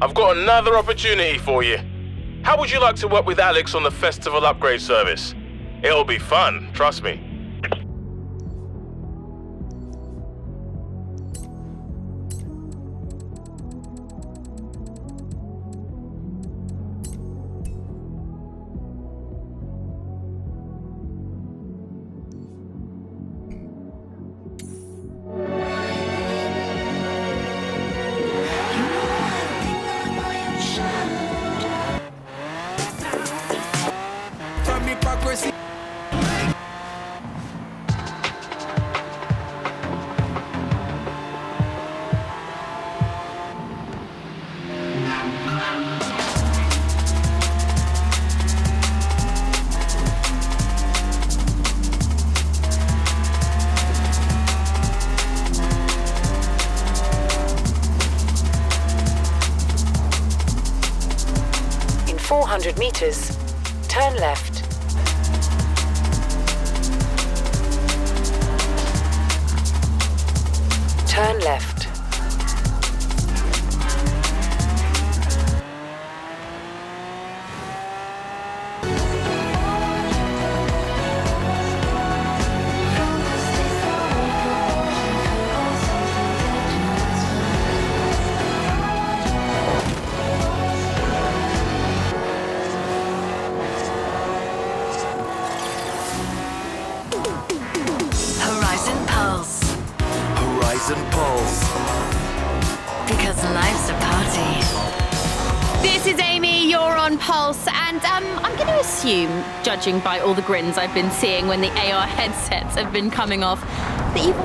I've got another opportunity for you. How would you like to work with Alex on the festival upgrade service? It'll be fun, trust me. In 400 meters, turn left. Turn left. Horizon Pulse. Horizon Pulse. Because life's a party. This is Amy, you're on Pulse, and I'm going to assume, judging by all the grins I've been seeing when the AR headsets have been coming off, that you've...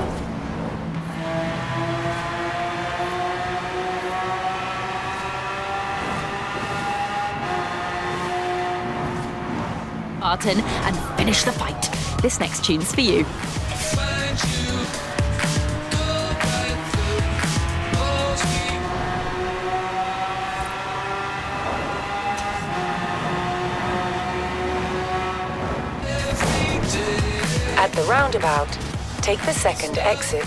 Barton and finish the fight. This next tune's for you. At the roundabout, take the second exit.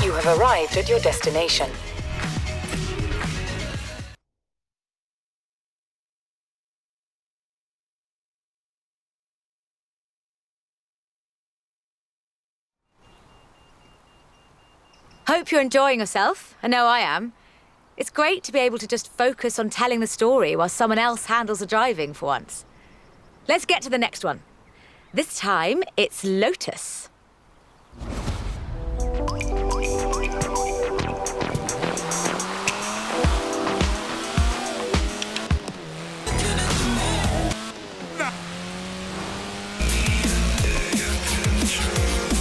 You have arrived at your destination. Hope you're enjoying yourself. I know I am. It's great to be able to just focus on telling the story while someone else handles the driving for once. Let's get to the next one. This time, it's Lotus.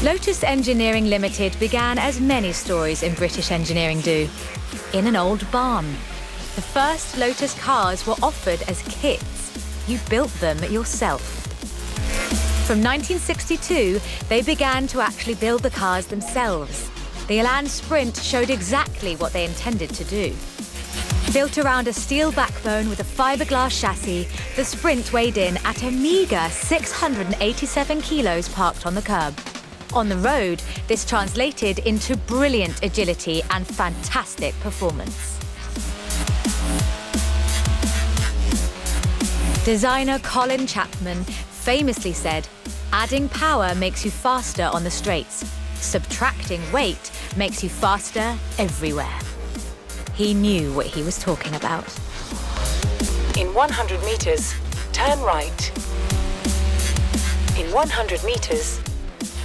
Lotus Engineering Limited began as many stories in British engineering do, in an old barn. The first Lotus cars were offered as kits. You built them yourself. From 1962, they began to actually build the cars themselves. The Elan Sprint showed exactly what they intended to do. Built around a steel backbone with a fiberglass chassis, the Sprint weighed in at a meager 687 kilos parked on the curb. On the road, this translated into brilliant agility and fantastic performance. Designer Colin Chapman famously said, Adding power makes you faster on the straights. Subtracting weight makes you faster everywhere. He knew what he was talking about. In 100 meters, turn right. In 100 meters,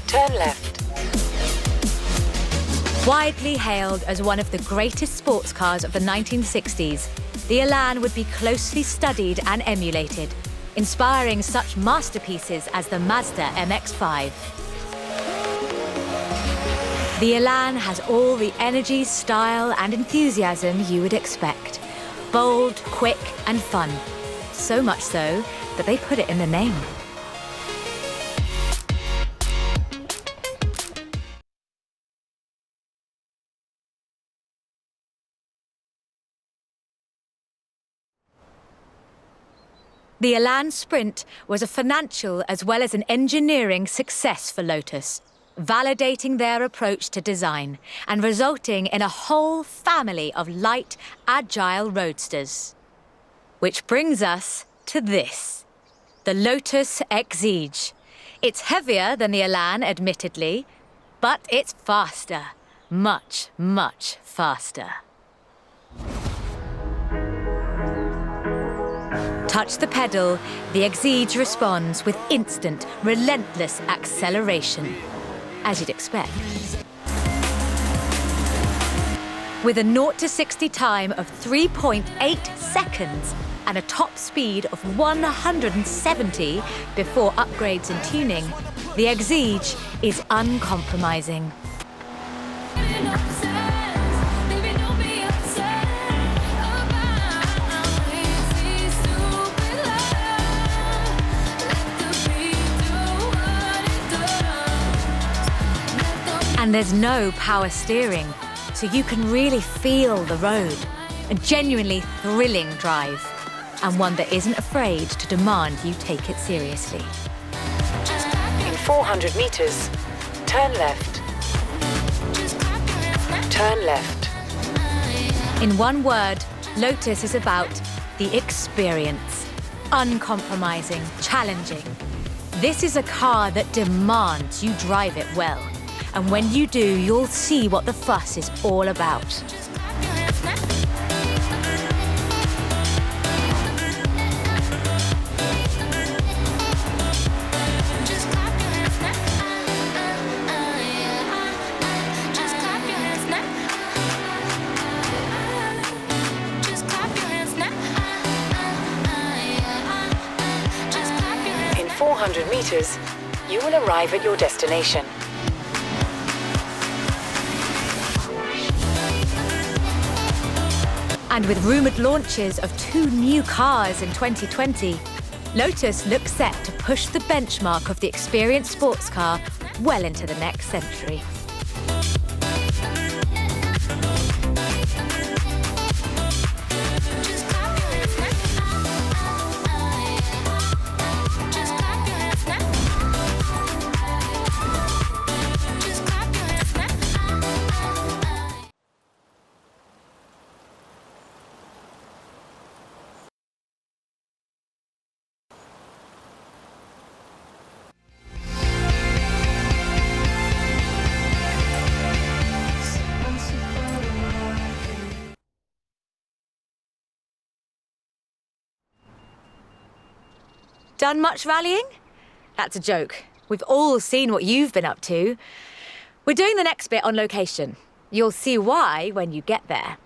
turn left. Widely hailed as one of the greatest sports cars of the 1960s, the Elan would be closely studied and emulated, inspiring such masterpieces as the Mazda MX-5. The Elan has all the energy, style, and enthusiasm you would expect. Bold, quick, and fun. So much so that they put it in the name. The Elan Sprint was a financial as well as an engineering success for Lotus, validating their approach to design and resulting in a whole family of light, agile roadsters. Which brings us to this, the Lotus Exige. It's heavier than the Elan, admittedly, but it's faster. Much, much faster. Touch the pedal, the Exige responds with instant, relentless acceleration, as you'd expect. With a 0 to 60 time of 3.8 seconds and a top speed of 170 before upgrades and tuning, the Exige is uncompromising. And there's no power steering, so you can really feel the road. A genuinely thrilling drive, and one that isn't afraid to demand you take it seriously. In 400 meters, turn left. Turn left. In one word, Lotus is about the experience. Uncompromising, challenging. This is a car that demands you drive it well. And when you do, you'll see what the fuss is all about. In 400 meters, you will arrive at your destination. And with rumoured launches of 2 new cars in 2020, Lotus looks set to push the benchmark of the experienced sports car well into the next century. Done much rallying? That's a joke. We've all seen what you've been up to. We're doing the next bit on location. You'll see why when you get there.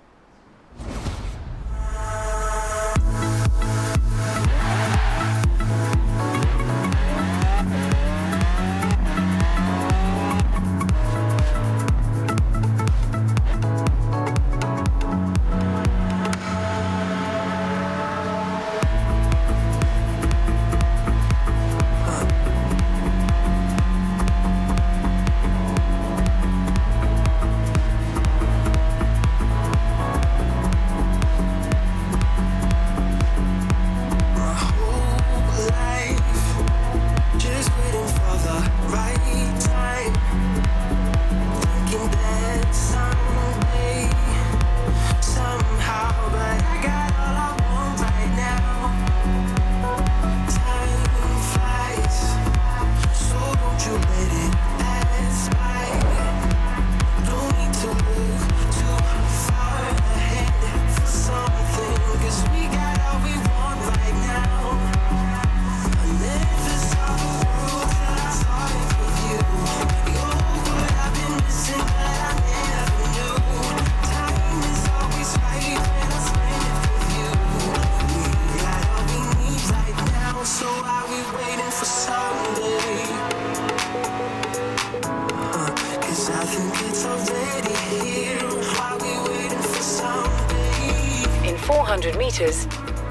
In 400 meters,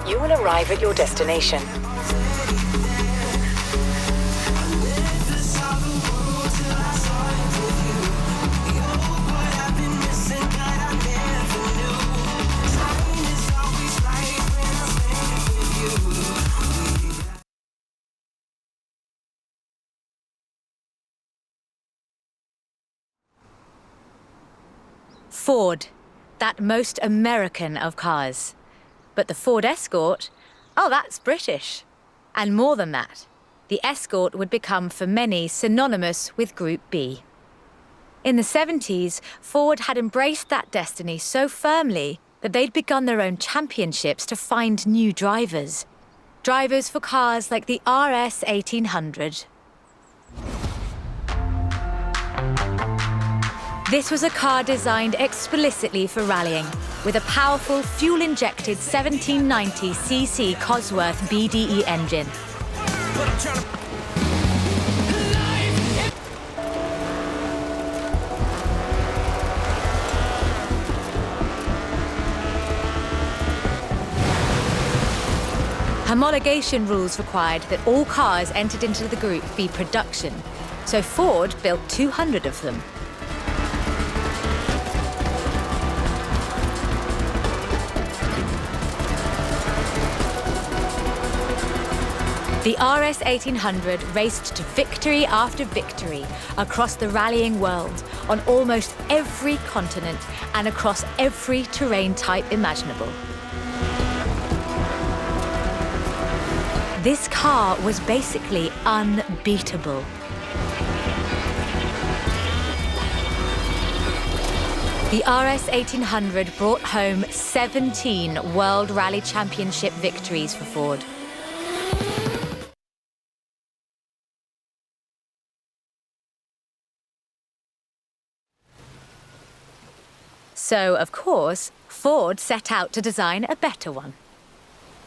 you will arrive at your destination. Ford, that most American of cars. But the Ford Escort, oh, that's British. And more than that, the Escort would become for many synonymous with Group B. In the 70s, Ford had embraced that destiny so firmly that they'd begun their own championships to find new drivers. Drivers for cars like the RS 1800. This was a car designed explicitly for rallying, with a powerful fuel-injected 1790cc Cosworth BDE engine. Homologation rules required that all cars entered into the Group be production, so Ford built 200 of them. The RS 1800 raced to victory after victory across the rallying world, on almost every continent and across every terrain type imaginable. This car was basically unbeatable. The RS 1800 brought home 17 World Rally Championship victories for Ford. So, of course, Ford set out to design a better one.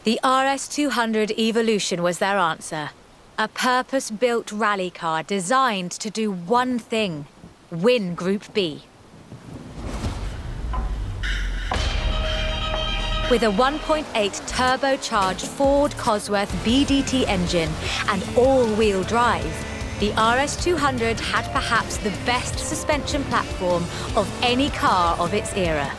The RS 200 Evolution was their answer. A purpose-built rally car designed to do one thing: win Group B. With a 1.8 turbocharged Ford Cosworth BDT engine and all-wheel drive, the RS 200 had perhaps the best suspension platform of any car of its era.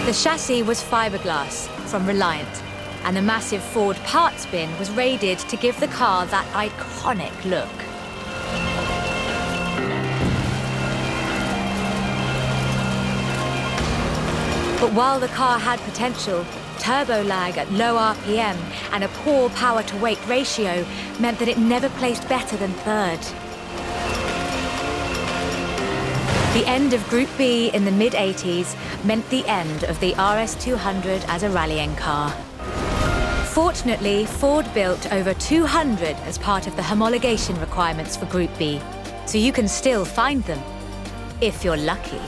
The chassis was fiberglass from Reliant, and the massive Ford parts bin was raided to give the car that iconic look. But while the car had potential, turbo lag at low RPM and a poor power-to-weight ratio meant that it never placed better than third. The end of Group B in the mid-80s meant the end of the RS 200 as a rallying car. Fortunately, Ford built over 200 as part of the homologation requirements for Group B, so you can still find them, if you're lucky.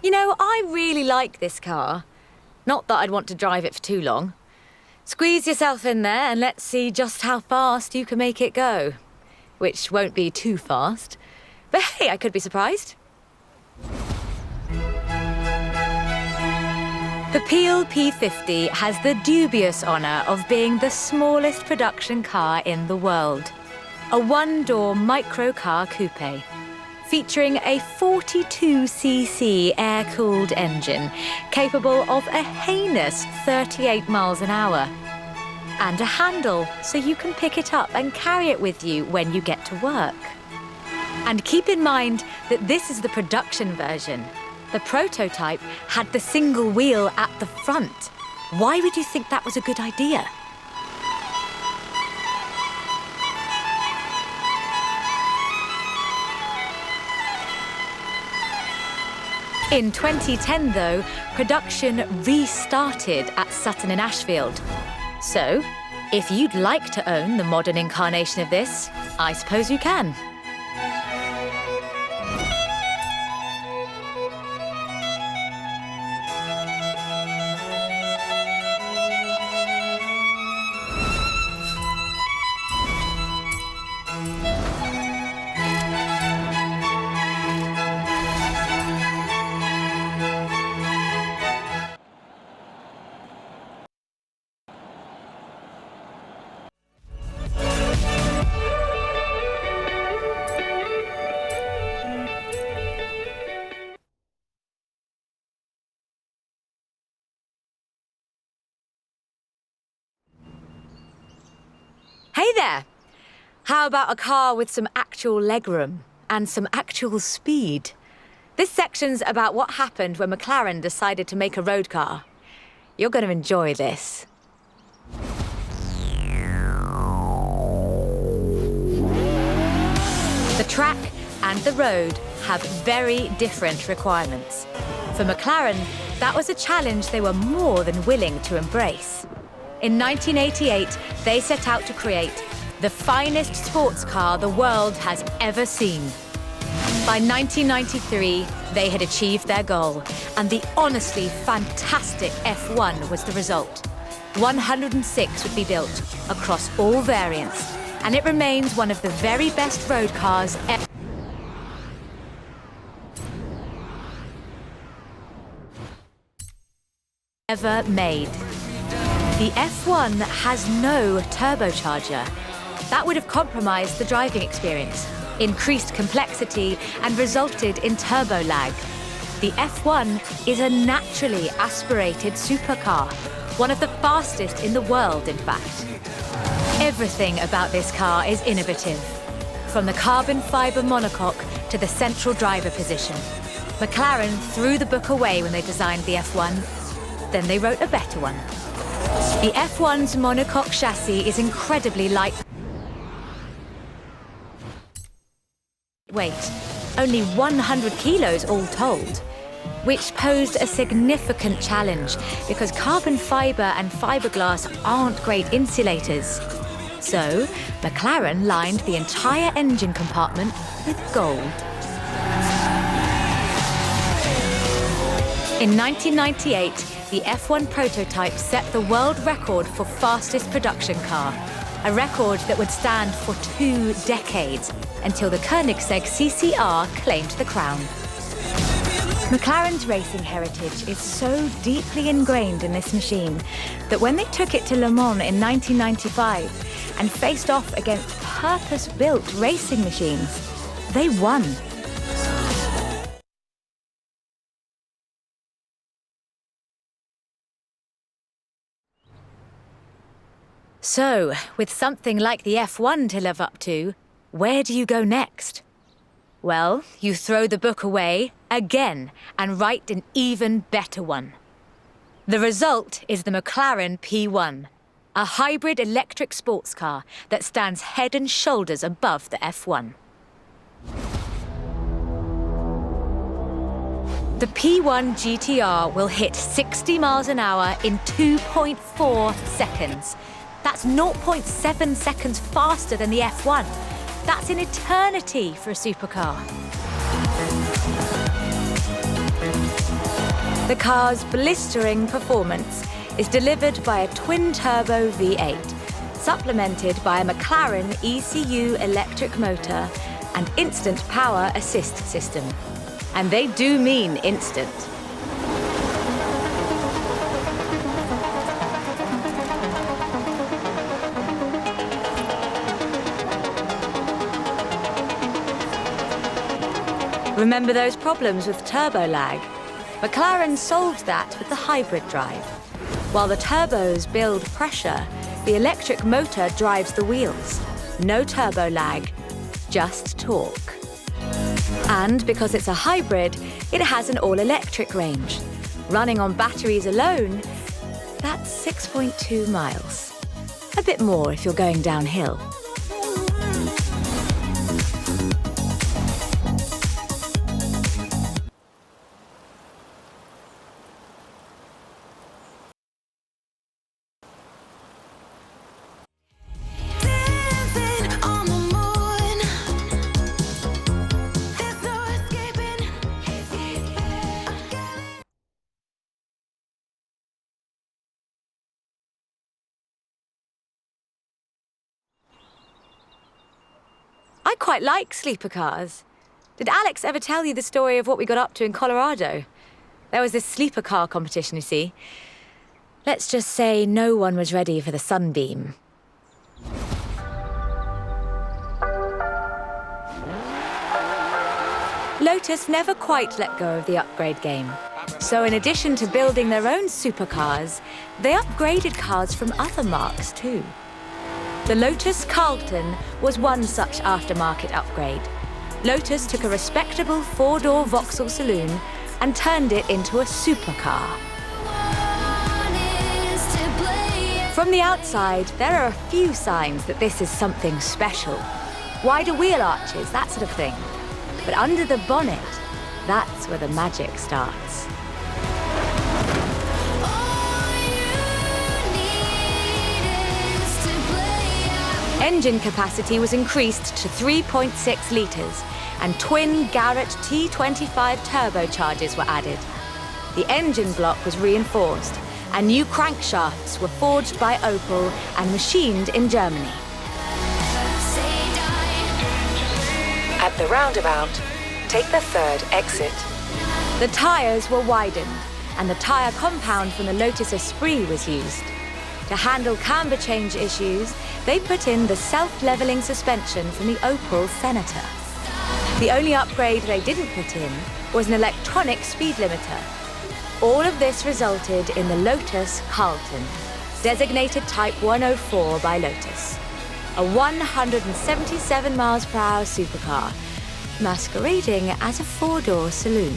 You know, I really like this car. Not that I'd want to drive it for too long. Squeeze yourself in there and let's see just how fast you can make it go. Which won't be too fast. But hey, I could be surprised. The Peel P50 has the dubious honour of being the smallest production car in the world. A one-door microcar coupe, featuring a 42cc air-cooled engine capable of a heinous 38 miles an hour. and a handle so you can pick it up and carry it with you when you get to work. And keep in mind that this is the production version. The prototype had the single wheel at the front. Why would you think that was a good idea? In 2010, though, production restarted at Sutton in Ashfield. So, if you'd like to own the modern incarnation of this, I suppose you can. Hey there! How about a car with some actual legroom and some actual speed? This section's about what happened when McLaren decided to make a road car. You're going to enjoy this. The track and the road have very different requirements. For McLaren, that was a challenge they were more than willing to embrace. In 1988, they set out to create the finest sports car the world has ever seen. By 1993, they had achieved their goal, and the honestly fantastic F1 was the result. 106 would be built across all variants, and it remains one of the very best road cars ever made. The F1 has no turbocharger. That would have compromised the driving experience, increased complexity, and resulted in turbo lag. The F1 is a naturally aspirated supercar, one of the fastest in the world, in fact. Everything about this car is innovative, from the carbon fibre monocoque to the central driver position. McLaren threw the book away when they designed the F1. Then they wrote a better one. The F1's monocoque chassis is incredibly lightweight, only 100 kilos all told, which posed a significant challenge because carbon fibre and fiberglass aren't great insulators. So, McLaren lined the entire engine compartment with gold. In 1998, the F1 prototype set the world record for fastest production car, a record that would stand for 2 decades until the Koenigsegg CCR claimed the crown. McLaren's racing heritage is so deeply ingrained in this machine that when they took it to Le Mans in 1995 and faced off against purpose-built racing machines, they won. So, with something like the F1 to live up to, where do you go next? Well, you throw the book away again and write an even better one. The result is the McLaren P1, a hybrid electric sports car that stands head and shoulders above the F1. The P1 GTR will hit 60 miles an hour in 2.4 seconds. That's 0.7 seconds faster than the F1. That's an eternity for a supercar. The car's blistering performance is delivered by a twin-turbo V8, supplemented by a McLaren ECU electric motor and instant power assist system. And they do mean instant. Remember those problems with turbo lag? McLaren solved that with the hybrid drive. While the turbos build pressure, The electric motor drives the wheels. No turbo lag, just torque. And because it's a hybrid, it has an all-electric range. Running on batteries alone, that's 6.2 miles. A bit more if you're going downhill. I quite like sleeper cars. Did Alex ever tell you the story of what we got up to in Colorado? There was this sleeper car competition, you see. Let's just say no one was ready for the sunbeam. Lotus never quite let go of the upgrade game. So in addition to building their own supercars, they upgraded cars from other marques too. The Lotus Carlton was one such aftermarket upgrade. Lotus took a respectable four-door Vauxhall saloon and turned it into a supercar. From the outside, there are a few signs that this is something special. Wider wheel arches, that sort of thing. But under the bonnet, that's where the magic starts. Engine capacity was increased to 3.6 litres, and twin Garrett T25 turbochargers were added. The engine block was reinforced, and new crankshafts were forged by Opel and machined in Germany. At the roundabout, take the third exit. The tyres were widened, and the tyre compound from the Lotus Esprit was used. To handle camber change issues, they put in the self-leveling suspension from the Opel Senator. The only upgrade they didn't put in was an electronic speed limiter. All of this resulted in the Lotus Carlton, designated Type 104 by Lotus. A 177 miles per hour supercar, masquerading as a four-door saloon.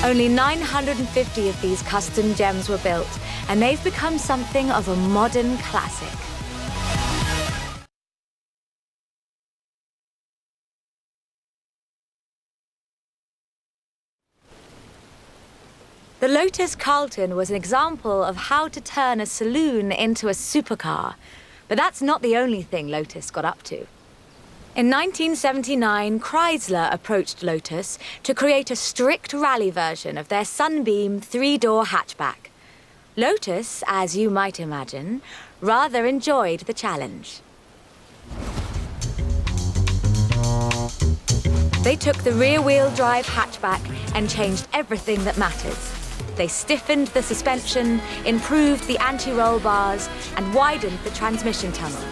Only 950 of these custom gems were built, and they've become something of a modern classic. The Lotus Carlton was an example of how to turn a saloon into a supercar, but that's not the only thing Lotus got up to. In 1979, Chrysler approached Lotus to create a strict rally version of their Sunbeam three-door hatchback. Lotus, as you might imagine, rather enjoyed the challenge. They took the rear-wheel drive hatchback and changed everything that matters. They stiffened the suspension, improved the anti-roll bars, and widened the transmission tunnel.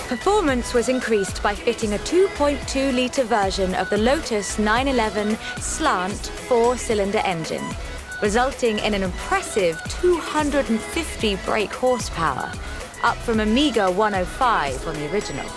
Performance was increased by fitting a 2.2-litre version of the Lotus 911 slant four-cylinder engine, resulting in an impressive 250 brake horsepower, up from a meager 105 on the original.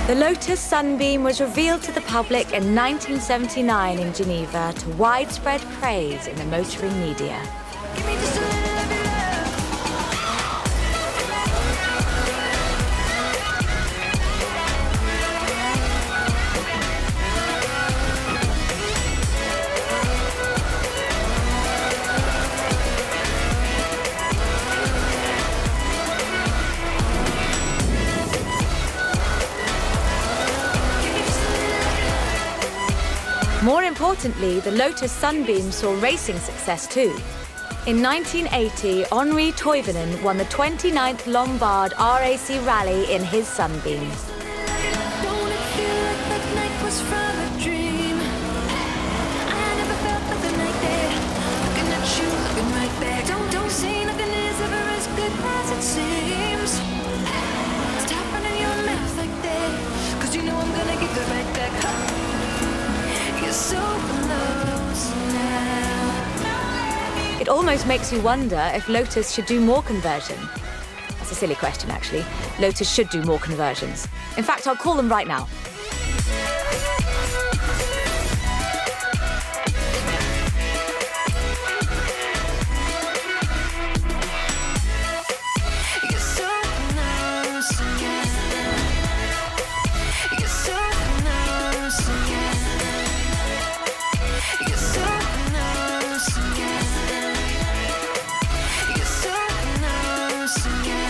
The Lotus Sunbeam was revealed to the public in 1979 in Geneva to widespread praise in the motoring media. More importantly, the Lotus Sunbeam saw racing success too. In 1980, Henri Toivonen won the 29th Lombard RAC Rally in his Sunbeams. Don't it feel like that night was from a dream? I never felt nothing like that. Looking at you, looking right back. Don't say nothing is ever as good as it seems. Stop running your mouth like that, 'cause you know I'm gonna give it right back. You're so close now. It almost makes you wonder if Lotus should do more conversion. That's a silly question, actually. Lotus should do more conversions. In fact, I'll call them right now. You're so close again. You're so close again. You're so close again. You're so close again.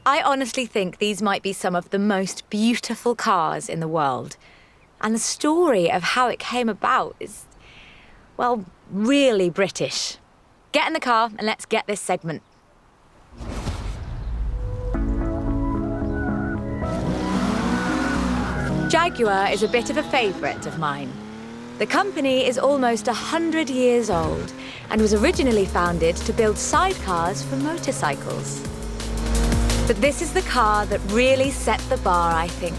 I honestly think these might be some of the most beautiful cars in the world. And the story of how it came about is, well, really British. Get in the car and let's get this segment. Jaguar is a bit of a favourite of mine. The company is almost 100 years old and was originally founded to build sidecars for motorcycles. But this is the car that really set the bar, I think.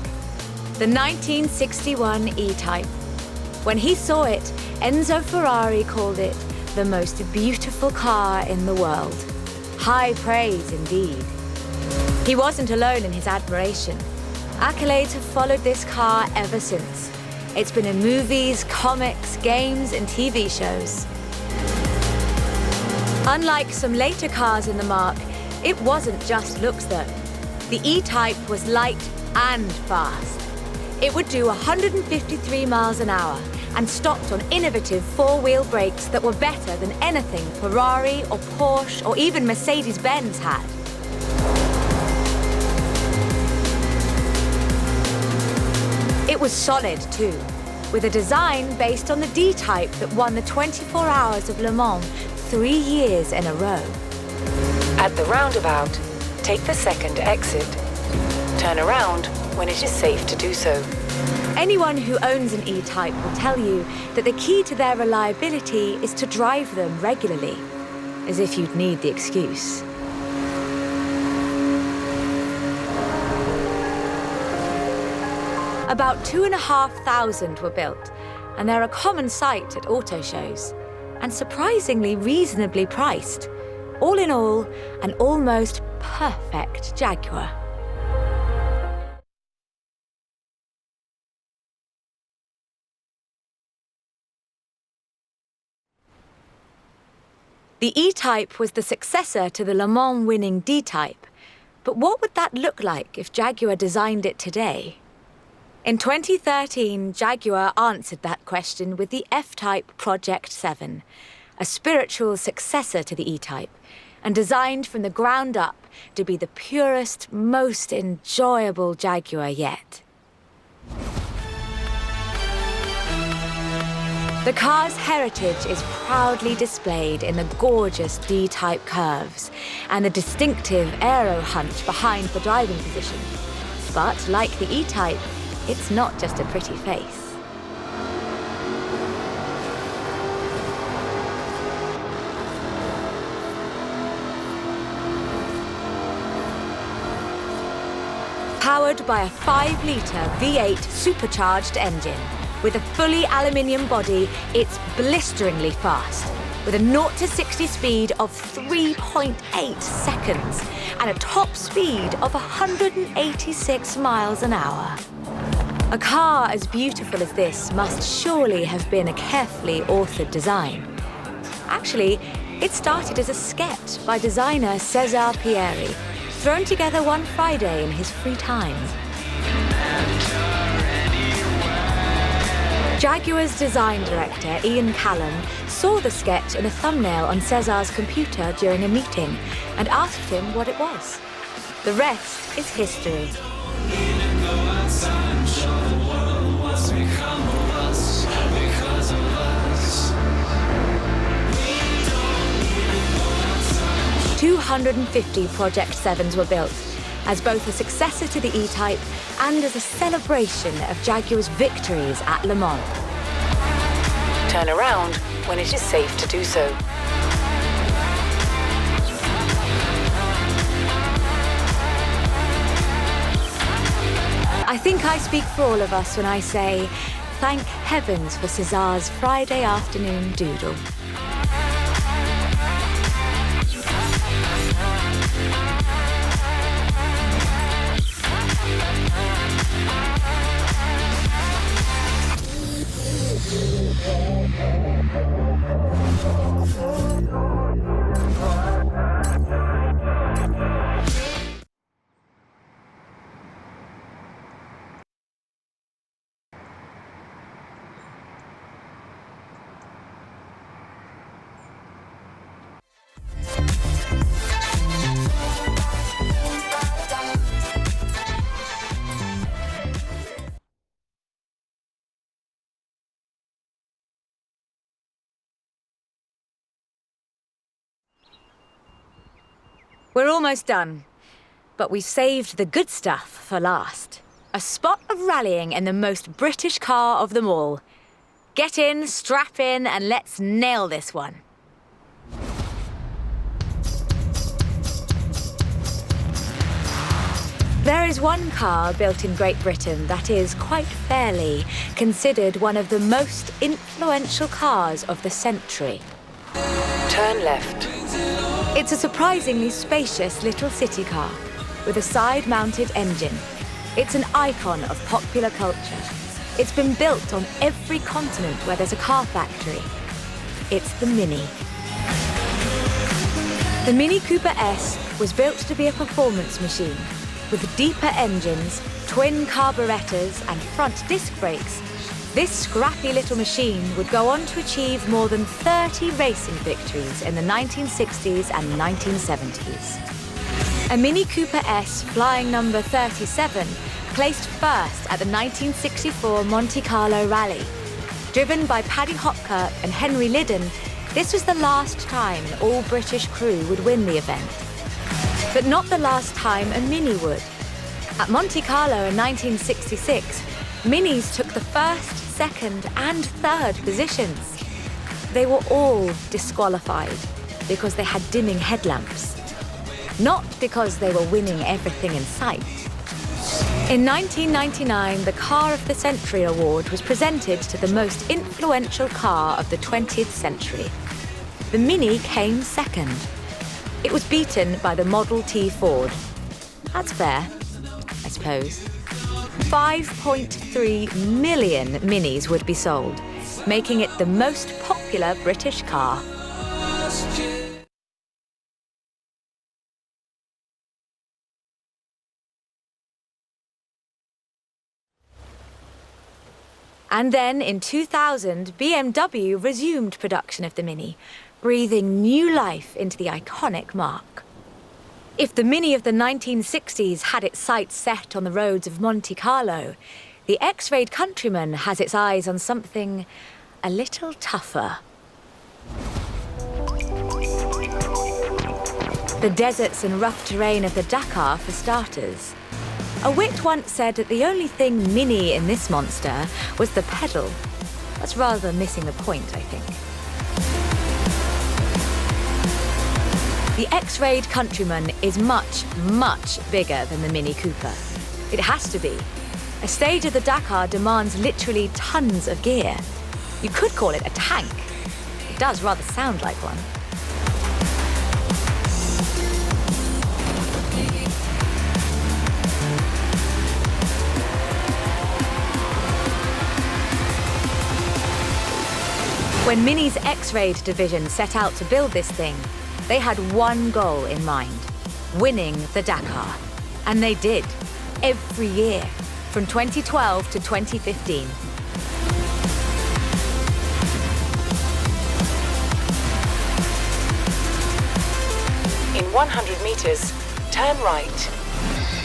The 1961 E-Type. When he saw it, Enzo Ferrari called it the most beautiful car in the world. High praise indeed. He wasn't alone in his admiration. Accolades have followed this car ever since. It's been in movies, comics, games, and TV shows. Unlike some later cars in the marque, it wasn't just looks though. The E-Type was light and fast. It would do 153 miles an hour and stopped on innovative four-wheel brakes that were better than anything Ferrari or Porsche or even Mercedes-Benz had. It was solid too, with a design based on the D-Type that won the 24 Hours of Le Mans 3 years in a row. At the roundabout, take the second exit. Turn around when it is safe to do so. Anyone who owns an E-Type will tell you that the key to their reliability is to drive them regularly, as if you'd need the excuse. About 2,500 were built, and they're a common sight at auto shows, and surprisingly reasonably priced. All in all, an almost perfect Jaguar. The E-Type was the successor to the Le Mans winning D-Type. But what would that look like if Jaguar designed it today? In 2013, Jaguar answered that question with the F-Type Project 7, a spiritual successor to the E-Type, and designed from the ground up to be the purest, most enjoyable Jaguar yet. The car's heritage is proudly displayed in the gorgeous D-Type curves and the distinctive aero hunch behind the driving position. But like the E-Type, it's not just a pretty face. Powered by a 5-litre V8 supercharged engine. With a fully aluminium body, it's blisteringly fast, with a 0 to 60 speed of 3.8 seconds and a top speed of 186 miles an hour. A car as beautiful as this must surely have been a carefully authored design. Actually, it started as a sketch by designer César Pierri, thrown together one Friday in his free time. Jaguar's design director, Ian Callum, saw the sketch in a thumbnail on Cesar's computer during a meeting and asked him what it was. The rest is history. "250 Project 7s were built, as both a successor to the E-Type and as a celebration of Jaguar's victories at Le Mans. Turn around when it is safe to do so. I think I speak for all of us when I say, thank heavens for Cesar's Friday afternoon doodle. We're almost done, but we've saved the good stuff for last. A spot of rallying in the most British car of them all. Get in, strap in, and let's nail this one. There is one car built in Great Britain that is, quite fairly, considered one of the most influential cars of the century. Turn left. It's a surprisingly spacious little city car with a side-mounted engine. It's an icon of popular culture. It's been built on every continent where there's a car factory. It's the Mini. The Mini Cooper S was built to be a performance machine with deeper engines, twin carburetors and front disc brakes. This scrappy little machine would go on to achieve more than 30 racing victories in the 1960s and 1970s. A Mini Cooper S flying number 37 placed first at the 1964 Monte Carlo Rally. Driven by Paddy Hopkirk and Henry Liddon, this was the last time an all-British crew would win the event. But not the last time a Mini would. At Monte Carlo in 1966, Minis took the first, second and third positions. They were all disqualified because they had dimming headlamps, not because they were winning everything in sight. In 1999, the Car of the Century Award was presented to the most influential car of the 20th century. The Mini came second. It was beaten by the Model T Ford. That's fair, I suppose. 5.3 million Minis would be sold, making it the most popular British car. And then in 2000, BMW resumed production of the Mini, breathing new life into the iconic marque. If the Mini of the 1960s had its sights set on the roads of Monte Carlo, the X-Rayed Countryman has its eyes on something a little tougher. The deserts and rough terrain of the Dakar, for starters. A wit once said that the only thing Mini in this monster was the pedal. That's rather missing the point, I think. The X-Rayed Countryman is much, much bigger than the Mini Cooper. It has to be. A stage of the Dakar demands literally tons of gear. You could call it a tank. It does rather sound like one. When Mini's X-Rayed division set out to build this thing, they had one goal in mind: winning the Dakar. And they did, every year, from 2012 to 2015. In 100 meters, turn right.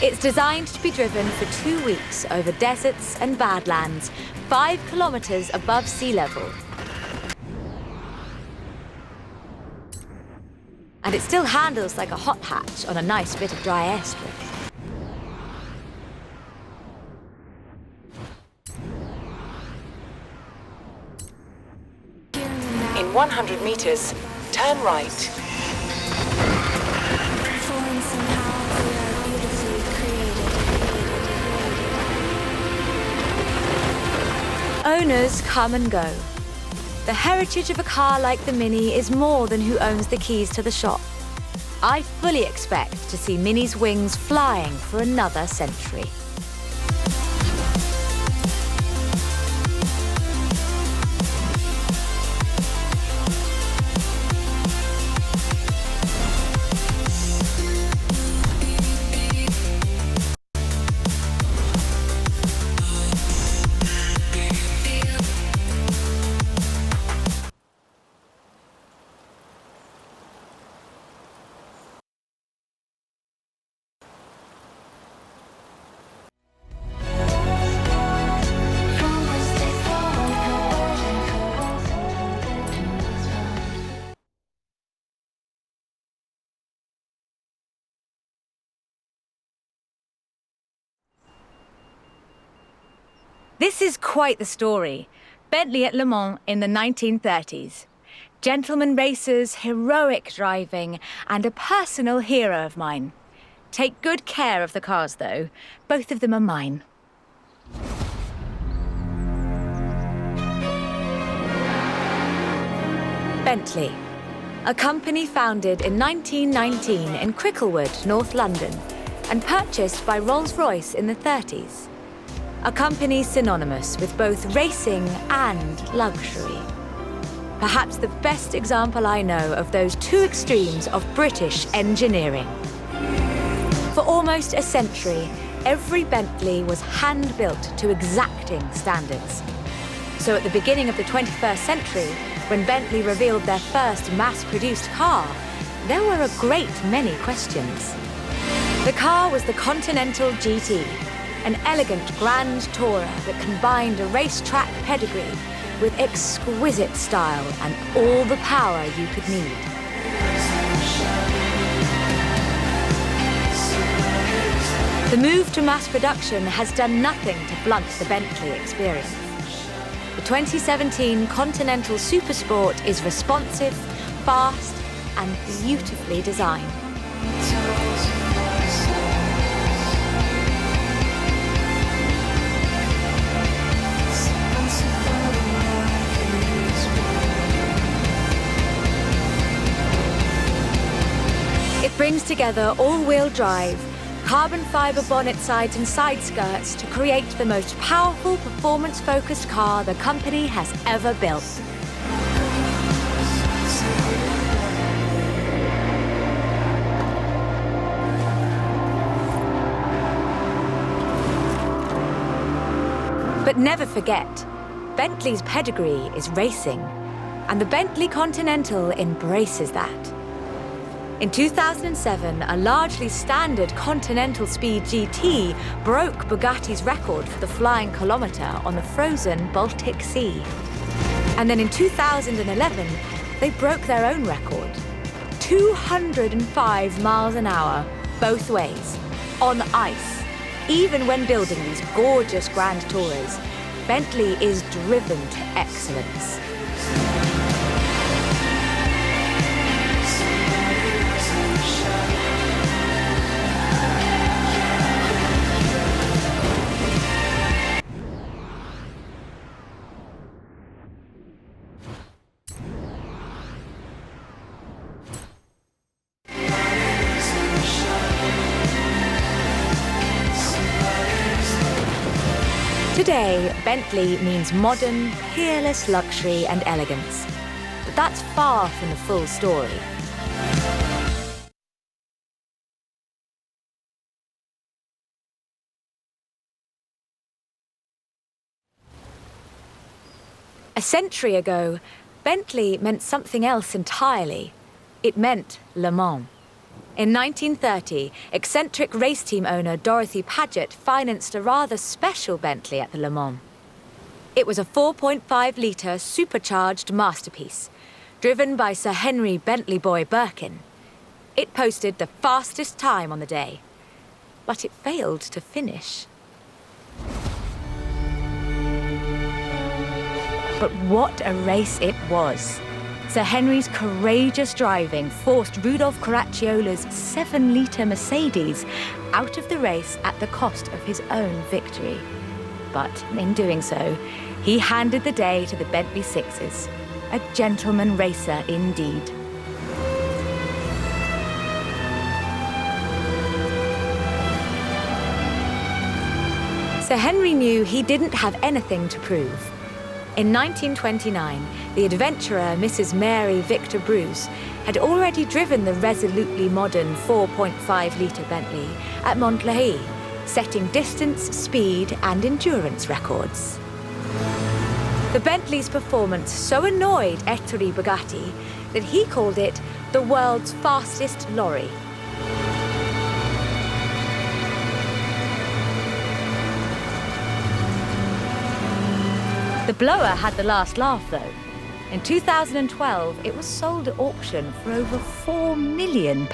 It's designed to be driven for 2 weeks over deserts and badlands, 5 kilometers above sea level. And it still handles like a hot hatch on a nice bit of dry airstrip. In 100 meters, turn right. Falling somehow, we are beautifully created. Owners come and go. The heritage of a car like the Mini is more than who owns the keys to the shop. I fully expect to see Mini's wings flying for another century. This is quite the story. Bentley at Le Mans in the 1930s. Gentleman racers, heroic driving, and a personal hero of mine. Take good care of the cars, though. Both of them are mine. Bentley, a company founded in 1919 in Cricklewood, North London, and purchased by Rolls-Royce in the 30s. A company synonymous with both racing and luxury. Perhaps the best example I know of those two extremes of British engineering. For almost a century, every Bentley was hand-built to exacting standards. So at the beginning of the 21st century, when Bentley revealed their first mass-produced car, there were a great many questions. The car was the Continental GT, an elegant grand tourer that combined a racetrack pedigree with exquisite style and all the power you could need. The move to mass production has done nothing to blunt the Bentley experience. The 2017 Continental Supersport is responsive, fast, and beautifully designed. It brings together all-wheel drive, carbon fiber bonnet sides and side skirts to create the most powerful performance-focused car the company has ever built. But never forget, Bentley's pedigree is racing, and the Bentley Continental embraces that. In 2007, a largely standard Continental Speed GT broke Bugatti's record for the flying kilometre on the frozen Baltic Sea. And then in 2011, they broke their own record. 205 miles an hour, both ways, on ice. Even when building these gorgeous Grand Tourers, Bentley is driven to excellence. Today, Bentley means modern, peerless luxury and elegance. But that's far from the full story. A century ago, Bentley meant something else entirely. It meant Le Mans. In 1930, eccentric race team owner Dorothy Paget financed a rather special Bentley at the Le Mans. It was a 4.5-litre supercharged masterpiece, driven by Sir Henry Bentley Boy Birkin. It posted the fastest time on the day, but it failed to finish. But what a race it was. Sir Henry's courageous driving forced Rudolf Caracciola's 7-litre Mercedes out of the race at the cost of his own victory. But in doing so, he handed the day to the Bentley Sixes, a gentleman racer indeed. Sir Henry knew he didn't have anything to prove. In 1929, the adventurer Mrs. Mary Victor Bruce had already driven the resolutely modern 4.5-litre Bentley at Montlhéry, setting distance, speed and endurance records. The Bentley's performance so annoyed Ettore Bugatti that he called it the world's fastest lorry. The blower had the last laugh, though. In 2012, it was sold at auction for over £4 million,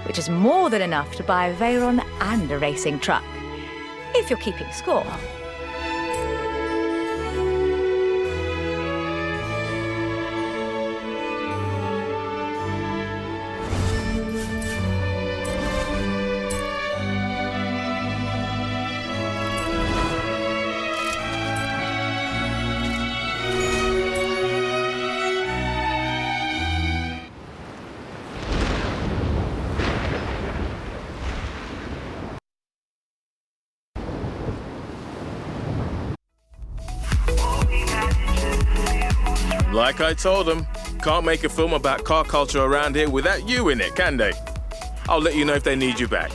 which is more than enough to buy a Veyron and a racing truck, if you're keeping score. Like I told them, can't make a film about car culture around here without you in it, can they? I'll let you know if they need you back.